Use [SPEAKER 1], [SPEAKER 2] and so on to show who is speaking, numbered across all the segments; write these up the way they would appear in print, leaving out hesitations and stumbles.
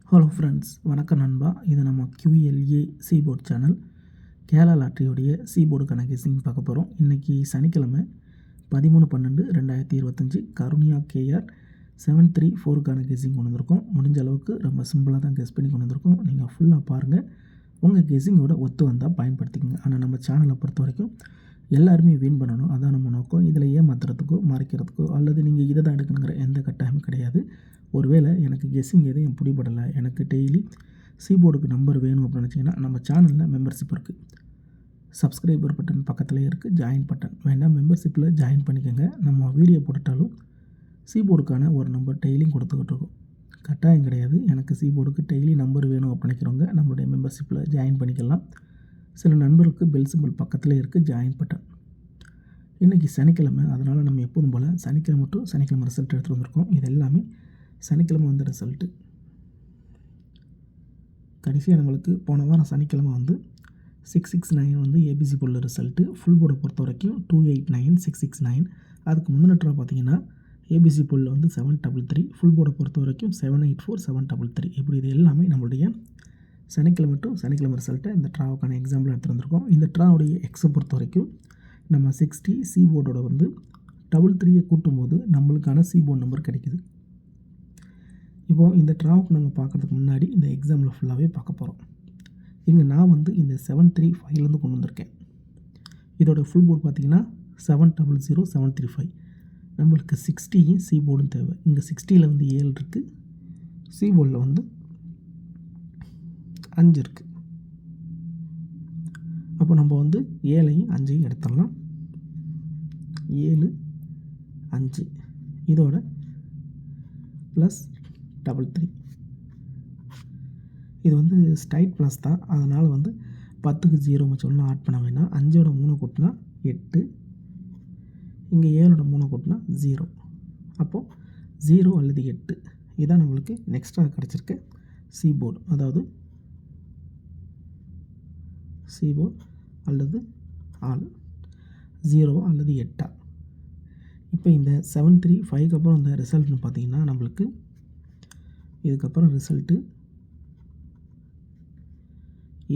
[SPEAKER 1] Hello friends, வணக்கம் நண்பா. இது நம்ம QLA சீபோர்ட் சேனல். கேரளா லாட்ரியோடைய சீபோர்டுக்கான கெஸ்ஸிங் பார்க்க போகிறோம். இன்றைக்கி சனிக்கிழமை 13/12/2025 கருணியா KR 734க்கான கெஸ்ஸிங் கொண்டு வந்திருக்கோம். முடிஞ்ச அளவுக்கு ரொம்ப சிம்பிளாக தான் கெஸ் பண்ணி கொண்டு வந்திருக்கோம். நீங்கள் ஃபுல்லாக பாருங்கள். உங்கள் கெஸ்ஸிங்கோட ஒத்து வந்தால் பயன்படுத்திக்கங்க. ஆனால் நம்ம சேனலை பொறுத்த வரைக்கும் எல்லாருமே வின் பண்ணணும், அதான் நம்ம நோக்கம். இதில் ஏமாத்துறதுக்கோ மறைக்கிறதுக்கோ அல்லது நீங்கள் இதை தான் எடுக்கணுங்கிற எந்த கட்டாயமும் கிடையாது. ஒருவேளை எனக்கு கெஸ்ஸிங் எதையும் பிடிபடலை, எனக்கு டெய்லி சீபோர்டுக்கு நம்பர் வேணும் அப்படின்னு நினச்சிங்கன்னா நம்ம சேனலில் மெம்பர்ஷிப் இருக்குது. சப்ஸ்கிரைபர் பட்டன் பக்கத்துலேயே இருக்குது, ஜாயின் பட்டன் வேண்டாம், மெம்பர்ஷிப்பில் ஜாயின் பண்ணிக்கோங்க. நம்ம வீடியோ போட்டுட்டாலும் சீபோர்டுக்கான ஒரு நம்பர் டெய்லியும் கொடுத்துக்கிட்டு இருக்கோம். கட்டாயம் கிடையாது. எனக்கு சீபோர்டுக்கு டெய்லி நம்பர் வேணும் அப்படிங்கிறவங்க நம்மளுடைய மெம்பர்ஷிப்பில் ஜாயின் பண்ணிக்கலாம். சில நண்பர்களுக்கு பெல் சிம்பிள் பக்கத்தில் இருக்குது, ஜாயின் பட்டன். இன்றைக்கி சனிக்கிழமை, அதனால் நம்ம எப்போதும் போல் சனிக்கிழமை டு சனிக்கிழமை ரிசல்ட் எடுத்துகிட்டு வந்திருக்கோம். இது எல்லாமே சனிக்கிழமை வந்த ரிசல்ட்டு. கடைசியாக நம்மளுக்கு போன வாரம் சனிக்கிழமை வந்து 669 வந்து ஏபிசி போல் ரிசல்ட்டு. ஃபுல் போர்டை பொறுத்த வரைக்கும் 289 669. அதுக்கு முந்தின ட்ரா பார்த்தீங்கன்னா ஏபிசி போலில் வந்து 733. ஃபுல் போர்டை பொறுத்த வரைக்கும் 784 733. இப்படி இது எல்லாமே நம்மளுடைய சனிக்கிழமை டு சனிக்கிழமை ரிசல்ட்டை இந்த ட்ராவுக்கான எக்ஸாம்பிள் எடுத்துகிட்டு வந்திருக்கோம். இந்த ட்ராவுடைய எக்ஸை பொறுத்த வரைக்கும் நம்ம 60 சீபோர்டோட வந்து 33 கூட்டும்போது நம்மளுக்கான சீபோர்ட் நம்பர் கிடைக்குது. இப்போது இந்த ட்ராவுக்கு நம்ம பார்க்குறதுக்கு முன்னாடி இந்த எக்ஸாம்பிள் ஃபுல்லாகவே பார்க்க போகிறோம். இங்கே நான் வந்து இந்த 735 கொண்டு வந்திருக்கேன். இதோட ஃபுல் போர்டு பார்த்திங்கன்னா 700 735. நம்மளுக்கு 60 சீபோர்டும் தேவை. இங்கே 60ல் வந்து 7 இருக்குது, சீபோர்டில் வந்து 5 இருக்குது. அப்போ நம்ம வந்து 7ஐயும் 5ஐயும் எடுத்துடலாம். 7 5 இதோட ப்ளஸ் 33. இது வந்து ஸ்ட்ரைட் ப்ளஸ் தான், அதனால் வந்து 10க்கு 0 சொல்லலாம், ஆட் பண்ண வேணாம். 5ஓட 3 கூட்டினா 8, இங்கே 7ஓட 3 கூட்டினா 0. அப்போது 0 அல்லது 8 இதான் நம்மளுக்கு நெக்ஸ்ட்டாக கிடச்சிருக்க சீபோர்டு, அதாவது சீபோர்டு அல்லது ஆல் 0 அல்லது 8. இப்போ இந்த 735க்கு அப்புறம் இந்த ரிசல்ட்னு பார்த்திங்கன்னா நம்மளுக்கு இதுக்கப்புறம் ரிசல்ட்டு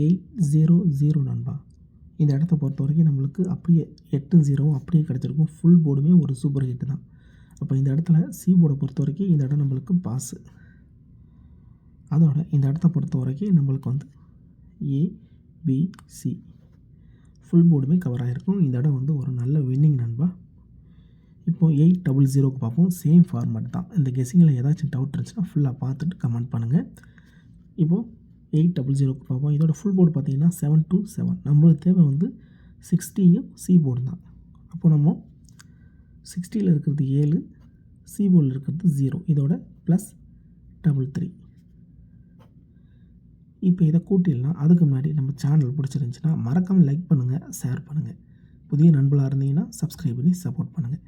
[SPEAKER 1] 800 நண்பா. இந்த இடத்த பொறுத்த வரைக்கும் நம்மளுக்கு அப்படியே 80 அப்படியே கிடச்சிருக்கும். ஃபுல் போர்டுமே ஒரு சூப்பர் ஹிட்டு தான். அப்போ இந்த இடத்துல சி போர்டை பொறுத்த வரைக்கும் இந்த இடம் நம்மளுக்கு பாஸு. அதோட இந்த இடத்த பொறுத்த வரைக்கும் நம்மளுக்கு வந்து ABC ஃபுல் போர்டுமே கவர் ஆகிருக்கும். இந்த இடம் வந்து ஒரு நல்ல வின்னிங் நண்பா. இப்போது 800க்கு பார்ப்போம். சேம் ஃபார்மேட் தான். இந்த கெஸ்ஸிங்கில் ஏதாச்சும் டவுட் இருந்துச்சுன்னா ஃபுல்லாக பார்த்துட்டு கமெண்ட் பண்ணுங்கள். இப்போது 800க்கு பார்ப்போம். இதோட ஃபுல் போர்டு பார்த்திங்கன்னா 727. நம்மளுக்கு தேவை வந்து 60யும் சி போர்டு தான். அப்போ நம்ம 60ல் இருக்கிறது 7, சி போர்டில் இருக்கிறது 0, இதோட ப்ளஸ் 33. இப்போ இதை கூட்டிடலாம். அதுக்கு முன்னாடி நம்ம சேனல் பிடிச்சிருந்துச்சின்னா மறக்காமல் லைக் பண்ணுங்கள், ஷேர் பண்ணுங்கள். புதிய நண்பர்களாக இருந்தீங்கன்னா சப்ஸ்கிரைப் பண்ணி சப்போர்ட் பண்ணுங்கள்.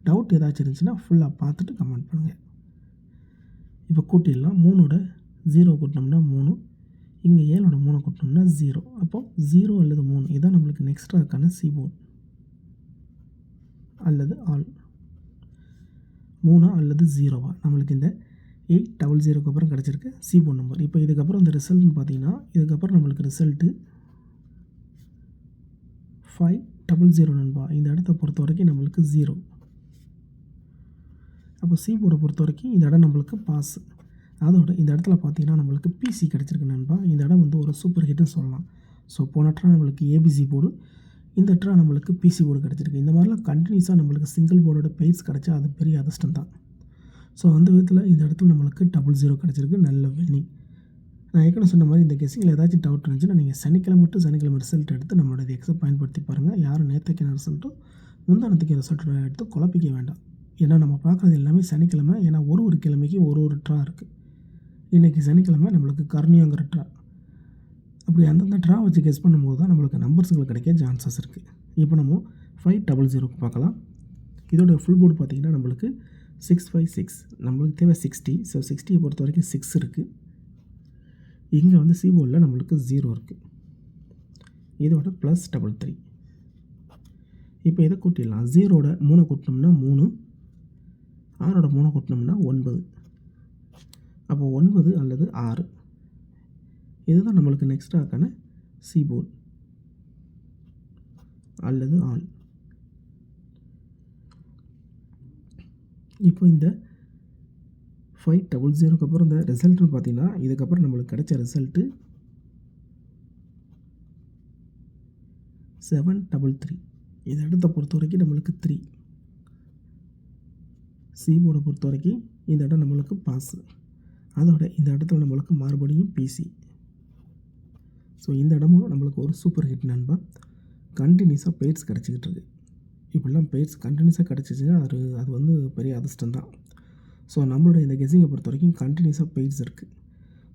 [SPEAKER 1] டவுட் ஏதாச்சும் இருந்துச்சுன்னா ஃபுல்லாக பார்த்துட்டு கமெண்ட் பண்ணுங்கள். இப்போ கூட்டிடலாம். 3ஓட 0 கூட்டினோம்னா 3, இங்கே 7ஓட 3 கூட்டினோம்னா 0. அப்போது 0 அல்லது 3 இதான் நம்மளுக்கு நெக்ஸ்ட்டாக்கான சீபோர்ட் அல்லது ஆல். 3 அல்லது 0வா நம்மளுக்கு இந்த 800க்கு அப்புறம் கிடச்சிருக்கு சீபோர்ட் நம்பர். இப்போ இதுக்கப்புறம் இந்த ரிசல்ட்னு பார்த்தீங்கன்னா இதுக்கப்புறம் நம்மளுக்கு ரிசல்ட்டு 500 நண்பா. இந்த இடத்த பொறுத்த வரைக்கும் நம்மளுக்கு 0. அப்போ சி போர்டை பொறுத்த வரைக்கும் இந்த இடம் நம்மளுக்கு பாஸ். அதோட இந்த இடத்துல பார்த்தீங்கன்னா நம்மளுக்கு பிசி கிடச்சிருக்கு நண்பா. இந்த இடம் வந்து ஒரு சூப்பர் ஹிட்னு சொல்லலாம். ஸோ போன ட்ரா நம்மளுக்கு ஏபிசி போர்டு, இந்த ட்ரா நம்மளுக்கு பிசி போர்டு கிடச்சிருக்கு. இந்த மாதிரிலாம் கண்டினியூஸாக நம்மளுக்கு சிங்கிள் போர்டோட பெய்ட்ஸ் கிடச்சா அது பெரிய அதிர்ஷ்டம் தான். ஸோ அந்த விதத்தில் இந்த இடத்துல நம்மளுக்கு 00 கிடச்சிருக்கு. நல்ல வின்னிங். நான் ஏற்கனவே சொன்ன மாதிரி இந்த கெஸ்ஸிங்கில் ஏதாச்சும் டவுட் இருந்துச்சுன்னா நீங்கள் சனிக்கிழமை டு சனிக்கிழமை ரிசல்ட் எடுத்து நம்மளோட எக்ஸை பயன்படுத்தி பாருங்கள். யாரும் நேற்றுக்கான ரிசல்ட்டும் முந்தானத்துக்கு ரிசல்ட்டோட எடுத்து குழப்பிக்க வேண்டாம். ஏன்னா நம்ம பார்க்குறது எல்லாமே சனிக்கிழமை. ஏன்னா ஒரு கிழமைக்கு ஒரு ட்ரா இருக்குது. இன்றைக்கி சனிக்கிழமை நம்மளுக்கு கருணியாங்கிற ட்ரா. அப்படி அந்தந்த ட்ரா வச்சு கெஸ் பண்ணும்போது தான் நம்மளுக்கு நம்பர்ஸுகள் கிடைக்க சான்சஸ் இருக்குது. இப்போ நம்ம 500க்கு பார்க்கலாம். இதோட ஃபுல் போர்டு பார்த்திங்கன்னா நம்மளுக்கு 656. நம்மளுக்கு தேவை 60. ஸோ 60யை பொறுத்த வரைக்கும் 6 இருக்குது. இங்கே வந்து சி போர்டில் நம்மளுக்கு 0 இருக்குது. இதோட ப்ளஸ் 33. இப்போ இதை கூட்டிடலாம். 0ஓட 3 கூட்டினோம்னா 3, 6ஓட 3 கூட்டினோம்னா 9. அப்போ 9 அல்லது 6 இதுதான் நம்மளுக்கு நெக்ஸ்ட் ஆக்கான சி போர்டு அல்லது ஆல். இப்போ இந்த 500 அப்புறம் இந்த ரிசல்ட்னு பார்த்தீங்கன்னா இதுக்கப்புறம் நம்மளுக்கு கிடைச்ச ரிசல்ட்டு 733. இந்த இடத்த பொறுத்த வரைக்கும் நம்மளுக்கு 3. சி போர்டை பொறுத்த வரைக்கும் இந்த இடம் நம்மளுக்கு பாஸு. அதோட இந்த இடத்துல நம்மளுக்கு மறுபடியும் பிசி. ஸோ இந்த இடமும் நம்மளுக்கு ஒரு சூப்பர் ஹிட் நண்பா. கண்டினியூஸாக பெய்ட்ஸ் கிடச்சிக்கிட்டு இருக்குது. இப்படிலாம் பெய்ட்ஸ் கண்டினியூஸாக கிடச்சிச்சின்னா அது வந்து பெரிய அதிர்ஷ்டம் தான். ஸோ நம்மளோட இந்த கெஸிங்கை பொறுத்த வரைக்கும் கண்டினியூஸாக பெய்ட்ஸ் இருக்குது.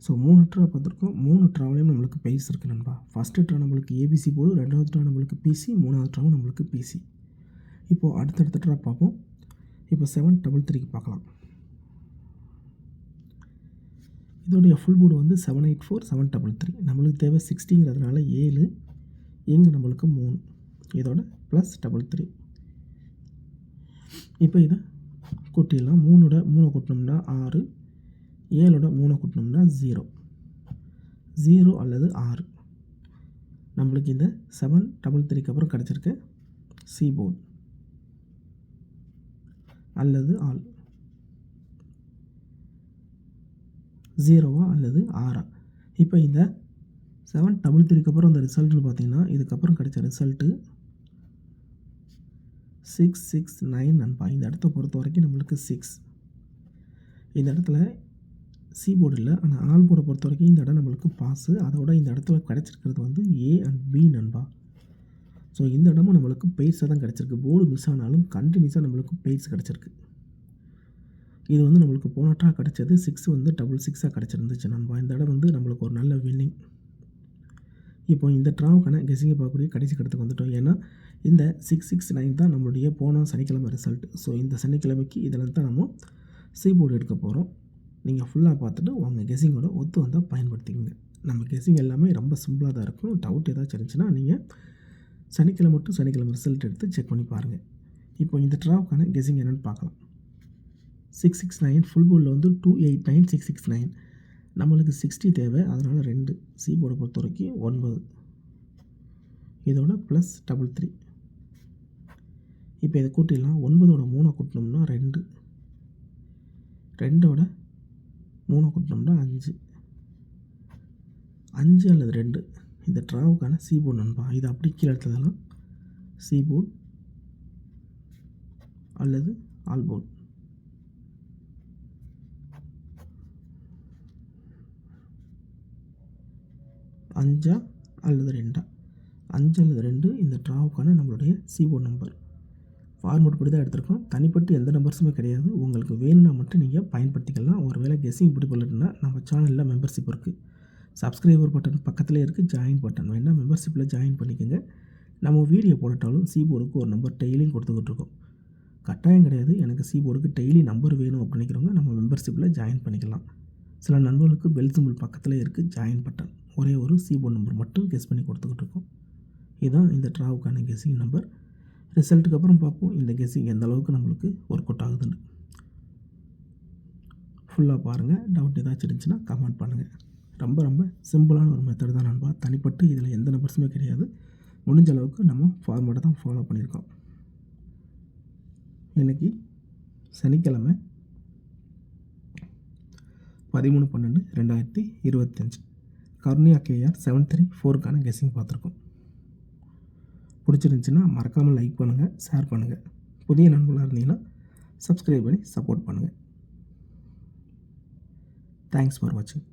[SPEAKER 1] ஸோ 3 ட்ரா பார்த்துருக்கோம். 3 ட்ராவிலையும் நம்மளுக்கு பெய்ட்ஸ் இருக்குது நண்பா. ஃபஸ்ட்டு ட்ரா நம்மளுக்கு ஏபிசி போர்டு, 2வது ட்ரா நம்மளுக்கு பிசி, 3வது ட்ராவும் நம்மளுக்கு பிசி. இப்போது அடுத்தடுத்த ட்ரா பார்ப்போம். இப்போ 733க்கு பார்க்கலாம். இதோடைய ஃபுல் போர்டு வந்து 784 733. நம்மளுக்கு தேவை 60ங்கிறதுனால 7, இங்கே நம்மளுக்கு 3, இதோட ப்ளஸ் 33. இப்போ இதை கூட்டிடலாம். 3ஓட 3 கூட்டினோம்னா 6, 7ஓட 3 கூட்டினோம்னா 0 அல்லது 6. நம்மளுக்கு இந்த 733க்கு அப்புறம் கிடச்சிருக்க சி போர்டு அல்லது ஆல் 0வா அல்லது 6. இப்போ இந்த 733க்கு அப்புறம் இந்த ரிசல்ட்னு பார்த்தீங்கன்னா இதுக்கப்புறம் கிடைச்ச ரிசல்ட்டு 669 நண்பா. இந்த இடத்த பொறுத்த வரைக்கும் நம்மளுக்கு 6. இந்த இடத்துல சி போர்டு இல்லை, ஆனால் ஆல் போர்டை பொறுத்த வரைக்கும் இந்த இடம் நம்மளுக்கு பாஸு. அதோட இந்த இடத்துல கிடச்சிருக்கிறது வந்து ஏ அண்ட் பி நண்பா. ஸோ இந்த இடமும் நம்மளுக்கு பெய்ட்ஸாக தான் கிடச்சிருக்கு. போர்டு மிஸ் ஆனாலும் கண்டினியூஸாக நம்மளுக்கு பெய்ட்ஸ் கிடச்சிருக்கு. இது வந்து நம்மளுக்கு போன ட்ரா கிடச்சது 6 வந்து 66 கிடச்சிருந்துச்சு நண்பா. இந்த இடம் வந்து நம்மளுக்கு ஒரு நல்ல வின்னிங். இப்போ இந்த ட்ராவுக்கான கெஸிங்கை பார்க்கக்கூடிய கடைசி கடத்துக்கு வந்துட்டோம். ஏன்னா இந்த 669 தான் நம்மளுடைய போன சனிக்கிழமை ரிசல்ட். ஸோ இந்த சனிக்கிழமைக்கு இதில் தான் நம்ம சி போர்டு எடுக்க போகிறோம். நீங்கள் ஃபுல்லாக பார்த்துட்டு உங்கள் கெஸிங்கோட ஒத்து வந்தால் பயன்படுத்திக்கோங்க. நம்ம கெஸிங் எல்லாமே ரொம்ப சிம்பிளாக தான் இருக்கும். டவுட் ஏதாச்சும் இருந்துச்சுன்னா நீங்கள் சனிக்கிழமை ரிசல்ட் எடுத்து செக் பண்ணி பாருங்கள். இப்போ இந்த ட்ராவுக்கான கெஸிங் என்னென்னு பார்க்கலாம். 669 ஃபுல் போர்டில் வந்து 289 669. நம்மளுக்கு 60 தேவை, அதனால் 2. சி போர்டை பொறுத்த வரைக்கும் 9, இதோட ப்ளஸ் 33. இப்போ இதை கூட்டிடலாம். 9ஓட 3 கூட்டினோம்னா 2, 2ஓட 3 கூட்டினோம்னா 5, 5 அல்லது 2 இந்த ட்ராவுக்கான சி போர்டு நண்பா. இது அப்படி கீழே எடுத்ததெல்லாம் சி போர்டு அல்லது ஆல் போர்டு. அஞ்சா அல்லது 2 5 அல்லது 2 இந்த ட்ராவுக்கான நம்மளுடைய சி போர்டு நம்பர். ஃபார்மேட் படி தான் எடுத்திருக்கோம். தனிப்பட்டு எந்த நம்பர்ஸுமே கிடையாது. உங்களுக்கு வேணும்னா மட்டும் நீங்கள் பயன்படுத்திக்கலாம். ஒரு வேளை கெஸிங் பிடிப்பலன்னா நம்ம சேனலில் மெம்பர்ஷிப் இருக்குது. சப்ஸ்கிரைபர் பட்டன் பக்கத்துலேயே இருக்குது, ஜாயின் பட்டன் வேணால் மெம்பர்ஷிப்பில் ஜாயின் பண்ணிக்கோங்க. நம்ம வீடியோ போட்டாலும் சி போர்டுக்கு ஒரு நம்பர் டெய்லியும் கொடுத்துக்கிட்டு இருக்கோம். கட்டாயம் கிடையாது. எனக்கு சி போர்டுக்கு டெய்லி நம்பர் வேணும் அப்படின்னு நினைக்கிறவங்க நம்ம மெம்பர்ஷிப்பில் ஜாயின் பண்ணிக்கலாம். சில நண்பர்களுக்கு பெல் சிம்பிள் பக்கத்தில் இருக்குது ஜாயின் பட்டன். ஒரே ஒரு சி போர்டு நம்பர் மட்டும் கெஸ் பண்ணி கொடுத்துக்கிட்டு இருக்கோம். இதுதான் இந்த ட்ராவுக்கான கெஸ்ஸிங் நம்பர். ரிசல்ட்டுக்கு அப்புறம் பார்ப்போம் இந்த கெஸ்ஸிங் எந்த அளவுக்கு நம்மளுக்கு ஒர்க் அவுட் ஆகுதுன்னு. ஃபுல்லாக பாருங்கள். டவுட் ஏதாச்சும் இருந்துச்சுன்னா கமெண்ட் பண்ணுங்கள். ரொம்ப ரொம்ப சிம்பிளான ஒரு மெத்தட் தான் நண்பா. தனிப்பட்டு இதில் எந்த நம்பர்ஸுமே கிடையாது. முடிஞ்ச அளவுக்கு நம்ம ஃபார்மேட்டை தான் ஃபாலோ பண்ணியிருக்கோம். இன்றைக்கி சனிக்கிழமை 13/12/2025 கருணியா கேஆர் 734க்கான கெஸ்ஸிங் பார்த்துருக்கோம். பிடிச்சிருந்துச்சின்னா மறக்காமல் லைக் பண்ணுங்கள், ஷேர் பண்ணுங்கள். புதிய நண்பர்களாக இருந்தீங்கன்னா சப்ஸ்கிரைப் பண்ணி சப்போர்ட் பண்ணுங்கள். தேங்க்ஸ் ஃபார் வாட்சிங்.